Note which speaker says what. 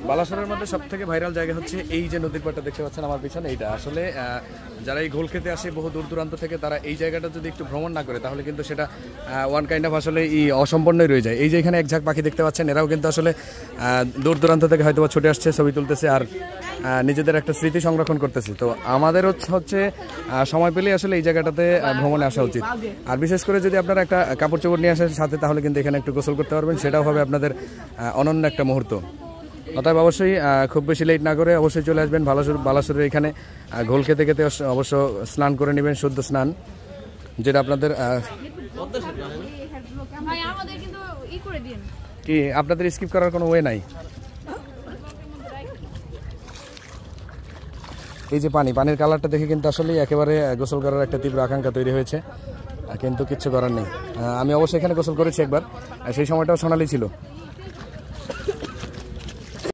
Speaker 1: বালাসোরের মধ্যে সবথেকে ভাইরাল জায়গা হচ্ছে এই যে নদীর পাড়টা দেখতে পাচ্ছেন আমার পিছনে, এইটা আসলে যারা এই ঘোল খেতে আসে বহু দূর দূরান্ত থেকে, তারা এই জায়গাটা যদি একটু ভ্রমণ না করে তাহলে কিন্তু সেটা ওয়ান কাইন্ড অফ আসলে অসম্পূর্ণই রয়ে যায়। এই যে এখানে এক ঝাঁক পাখি দেখতে পাচ্ছেন, এরাও কিন্তু আসলে দূর দূরান্ত থেকে হয়তো ছুটে আসছে, ছবি তুলতেছে আর নিজেদের একটা স্মৃতি সংরক্ষণ করতেছে। তো আমাদের হচ্ছে সময় পেলেই আসলে এই জায়গাটাতে ভ্রমণে আসা উচিত। আর বিশেষ করে যদি আপনারা একটা কাপড় চোপড় নিয়ে আসেন সাথে, তাহলে কিন্তু এখানে একটু গোসল করতে পারবেন, সেটাও হবে আপনাদের অনন্য একটা মুহূর্ত। অতএব অবশ্যই খুব বেশি লেট না করে অবশ্যই চলে আসবেন বালাসোরের এখানে। ঘোল খেতে খেতে অবশ্য স্নান করে নেবেন, শুদ্ধ স্নান, যেটা আপনাদের কি আপনাদের স্কিপ করার কোনো ওয়ে নাই। এই যে পানির কালারটা দেখে কিন্তু আসলে একেবারে গোসল করার একটা তীব্র আকাঙ্ক্ষা তৈরি হয়েছে, কিন্তু কিচ্ছু করার নেই। আমি অবশ্যই এখানে গোসল করেছি একবার, সেই সময়টাও সোনালি ছিল।